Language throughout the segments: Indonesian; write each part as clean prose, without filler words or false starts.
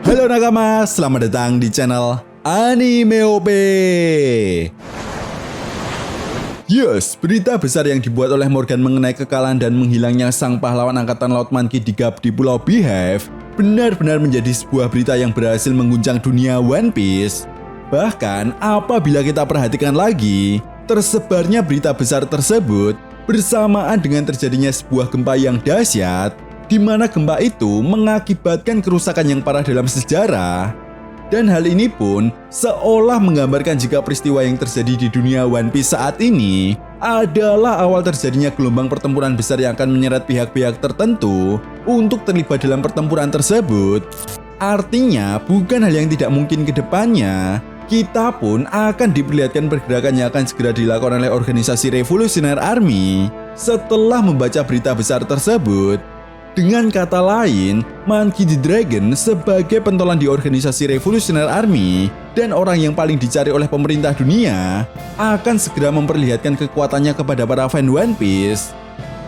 Halo nakama, selamat datang di channel Anime OP. Yes, berita besar yang dibuat oleh Morgan mengenai kekalahan dan menghilangnya sang pahlawan angkatan laut Monkey D. Gap di Pulau Beehive benar-benar menjadi sebuah berita yang berhasil mengguncang dunia One Piece. Bahkan, apabila kita perhatikan lagi, tersebarnya berita besar tersebut bersamaan dengan terjadinya sebuah gempa yang dahsyat, di mana gempa itu mengakibatkan kerusakan yang parah dalam sejarah. Dan hal ini pun seolah menggambarkan jika peristiwa yang terjadi di dunia One Piece saat ini adalah awal terjadinya gelombang pertempuran besar yang akan menyeret pihak-pihak tertentu untuk terlibat dalam pertempuran tersebut. Artinya, bukan hal yang tidak mungkin ke depannya, kita pun akan diperlihatkan pergerakan yang akan segera dilakukan oleh organisasi Revolutionary Army setelah membaca berita besar tersebut. Dengan kata lain, Monkey D. Dragon sebagai pentolan di organisasi Revolutionary Army dan orang yang paling dicari oleh pemerintah dunia akan segera memperlihatkan kekuatannya kepada para fan One Piece.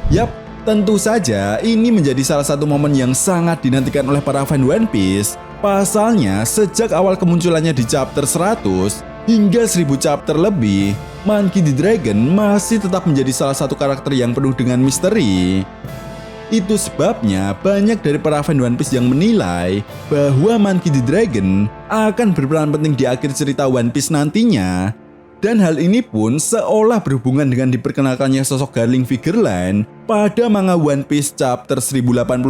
Yap, tentu saja ini menjadi salah satu momen yang sangat dinantikan oleh para fan One Piece. Pasalnya, sejak awal kemunculannya di chapter 100 hingga 1000 chapter lebih, Monkey D. Dragon masih tetap menjadi salah satu karakter yang penuh dengan misteri. Itu sebabnya banyak dari para fan One Piece yang menilai bahwa Monkey D. Dragon akan berperan penting di akhir cerita One Piece nantinya. Dan hal ini pun seolah berhubungan dengan diperkenalkannya sosok Garling Figureland pada manga One Piece chapter 1086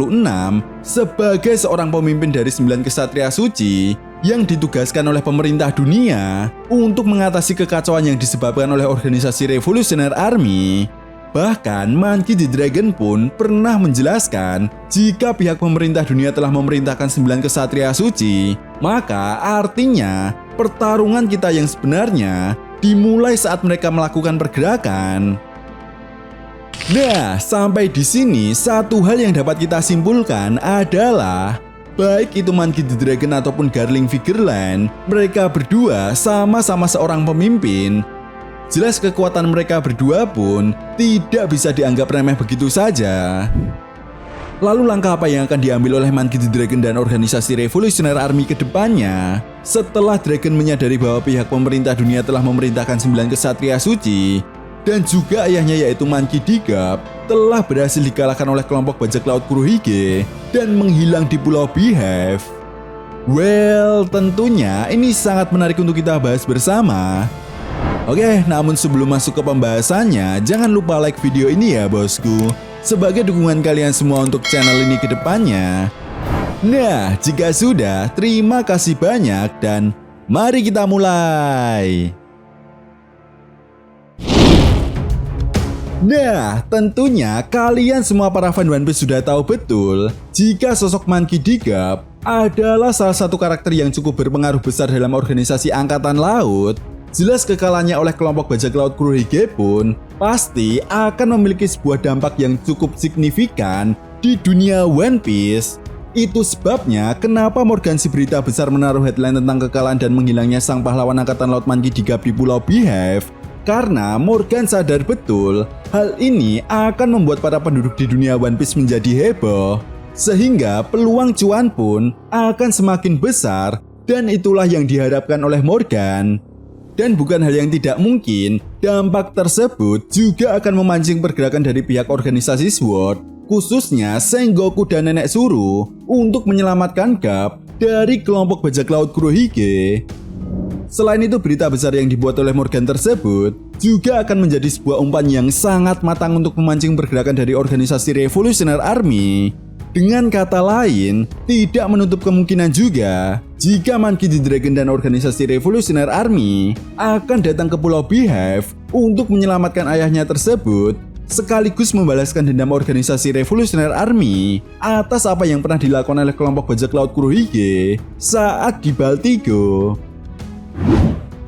sebagai seorang pemimpin dari 9 kesatria suci yang ditugaskan oleh pemerintah dunia untuk mengatasi kekacauan yang disebabkan oleh organisasi Revolutionary Army. Bahkan, Monkey D. Dragon pun pernah menjelaskan jika pihak pemerintah dunia telah memerintahkan 9 kesatria suci, maka artinya pertarungan kita yang sebenarnya dimulai saat mereka melakukan pergerakan. Nah, sampai di sini satu hal yang dapat kita simpulkan adalah baik itu Monkey D. Dragon ataupun Garling Figureland, mereka berdua sama-sama seorang pemimpin. Jelas kekuatan mereka berdua pun tidak bisa dianggap remeh begitu saja. Lalu langkah apa yang akan diambil oleh Monkey D. Dragon dan organisasi Revolutionary Army ke depannya? Setelah Dragon menyadari bahwa pihak pemerintah dunia telah memerintahkan 9 kesatria suci dan juga ayahnya yaitu Monkey D. Gap telah berhasil dikalahkan oleh kelompok bajak laut Kurohige dan menghilang di Pulau Beehive. Well, tentunya ini sangat menarik untuk kita bahas bersama. Oke, namun sebelum masuk ke pembahasannya, jangan lupa like video ini ya bosku, sebagai dukungan kalian semua untuk channel ini ke depannya. Nah, jika sudah, terima kasih banyak dan mari kita mulai. Nah, tentunya kalian semua para fan One Piece sudah tahu betul jika sosok Monkey D. Gap adalah salah satu karakter yang cukup berpengaruh besar dalam organisasi Angkatan Laut. Jelas kekalahannya oleh kelompok bajak laut Kurohige pun pasti akan memiliki sebuah dampak yang cukup signifikan di dunia One Piece. Itu sebabnya kenapa Morgan si berita besar menaruh headline tentang kekalahan dan menghilangnya sang pahlawan angkatan laut Monkey D. Gap di Pulau Beehive. Karena Morgan sadar betul hal ini akan membuat para penduduk di dunia One Piece menjadi heboh, sehingga peluang cuan pun akan semakin besar, dan itulah yang diharapkan oleh Morgan. Dan bukan hal yang tidak mungkin, dampak tersebut juga akan memancing pergerakan dari pihak organisasi SWORD, khususnya Sengoku dan Nenek Suru, untuk menyelamatkan Gap dari kelompok bajak laut Kurohige. Selain itu, berita besar yang dibuat oleh Morgan tersebut juga akan menjadi sebuah umpan yang sangat matang untuk memancing pergerakan dari organisasi Revolutionary Army. Dengan kata lain, tidak menutup kemungkinan juga jika Monkey D. Dragon dan organisasi Revolutionary Army akan datang ke Pulau Beehive untuk menyelamatkan ayahnya tersebut, sekaligus membalaskan dendam organisasi Revolutionary Army atas apa yang pernah dilakukan oleh kelompok bajak laut Kurohige saat di Baltigo.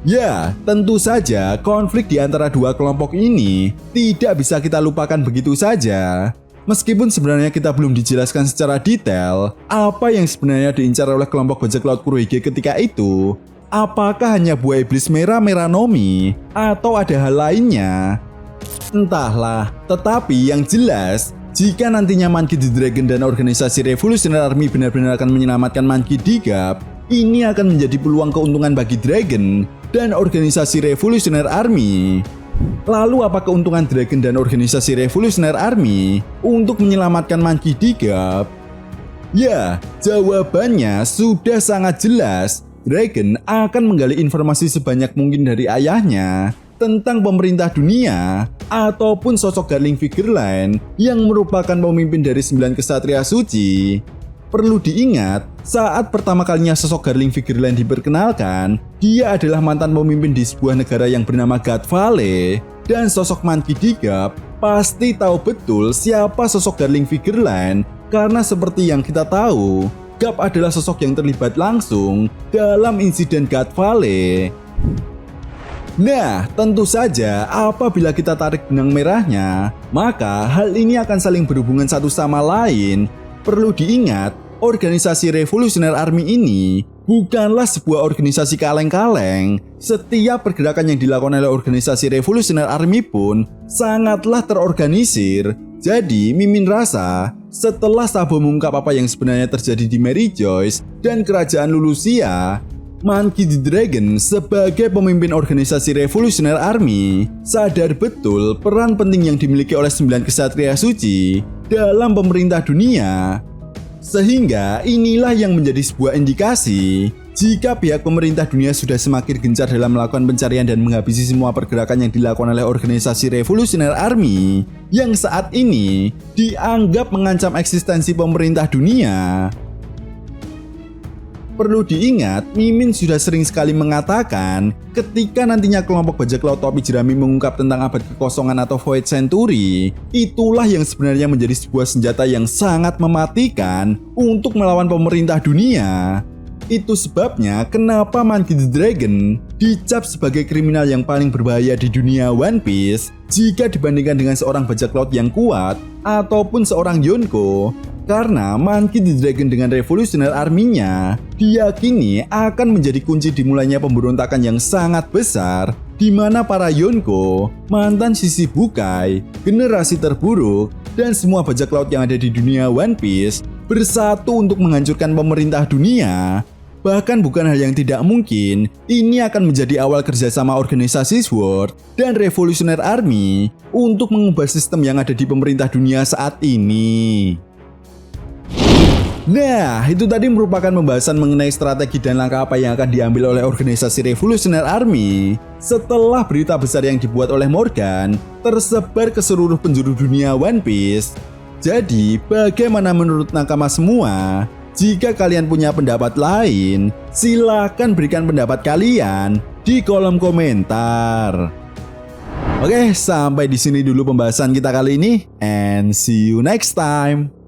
Ya, tentu saja konflik di antara dua kelompok ini tidak bisa kita lupakan begitu saja. Meskipun sebenarnya kita belum dijelaskan secara detail apa yang sebenarnya diincar oleh kelompok bajak laut Kurohige ketika itu, apakah hanya buah iblis merah Meranomi atau ada hal lainnya? Entahlah, tetapi yang jelas jika nantinya Monkey D. Dragon dan organisasi Revolutionary Army benar-benar akan menyelamatkan Monkey D. Gap, ini akan menjadi peluang keuntungan bagi Dragon dan organisasi Revolutionary Army. Lalu apa keuntungan Dragon dan organisasi Revolutionary Army untuk menyelamatkan Monkey D. Gap? Ya, jawabannya sudah sangat jelas. Dragon akan menggali informasi sebanyak mungkin dari ayahnya tentang pemerintah dunia ataupun sosok Darling Figureland yang merupakan pemimpin dari 9 kesatria suci. Perlu diingat, saat pertama kalinya sosok Darling Figureland diperkenalkan, dia adalah mantan pemimpin di sebuah negara yang bernama God Valley, dan sosok Monkey D. Gap pasti tahu betul siapa sosok Darling Figureland karena seperti yang kita tahu, Gap adalah sosok yang terlibat langsung dalam insiden God Valley. Nah, tentu saja apabila kita tarik benang merahnya, maka hal ini akan saling berhubungan satu sama lain. Perlu diingat, organisasi Revolutionary Army ini bukanlah sebuah organisasi kaleng-kaleng. Setiap pergerakan yang dilakukan oleh organisasi Revolutionary Army pun sangatlah terorganisir. Jadi, Mimin rasa setelah Sabo mengungkap apa yang sebenarnya terjadi di Mary Joyce dan kerajaan Lulusia, Monkey D. Dragon sebagai pemimpin organisasi Revolutionary Army sadar betul peran penting yang dimiliki oleh 9 kesatria suci dalam pemerintah dunia. Sehingga inilah yang menjadi sebuah indikasi jika pihak pemerintah dunia sudah semakin gencar dalam melakukan pencarian dan menghabisi semua pergerakan yang dilakukan oleh organisasi Revolutionary Army yang saat ini dianggap mengancam eksistensi pemerintah dunia. Perlu diingat, Mimin sudah sering sekali mengatakan ketika nantinya kelompok bajak laut topi jerami mengungkap tentang abad kekosongan atau Void Century, itulah yang sebenarnya menjadi sebuah senjata yang sangat mematikan untuk melawan pemerintah dunia. Itu sebabnya kenapa Monkey D. Dragon dicap sebagai kriminal yang paling berbahaya di dunia One Piece jika dibandingkan dengan seorang bajak laut yang kuat ataupun seorang Yonko. Karena Monkey D. Dragon dengan Revolutionary Army-nya diyakini akan menjadi kunci dimulainya pemberontakan yang sangat besar di mana para Yonko, mantan Shichibukai, generasi terburuk, dan semua bajak laut yang ada di dunia One Piece bersatu untuk menghancurkan pemerintah dunia. Bahkan bukan hal yang tidak mungkin, ini akan menjadi awal kerjasama organisasi SWORD dan Revolutionary Army untuk mengubah sistem yang ada di pemerintah dunia saat ini. Nah, itu tadi merupakan pembahasan mengenai strategi dan langkah apa yang akan diambil oleh organisasi Revolutionary Army setelah berita besar yang dibuat oleh Morgan tersebar ke seluruh penjuru dunia One Piece. Jadi, bagaimana menurut nakama semua? Jika kalian punya pendapat lain, silakan berikan pendapat kalian di kolom komentar. Oke, sampai di sini dulu pembahasan kita kali ini, and see you next time.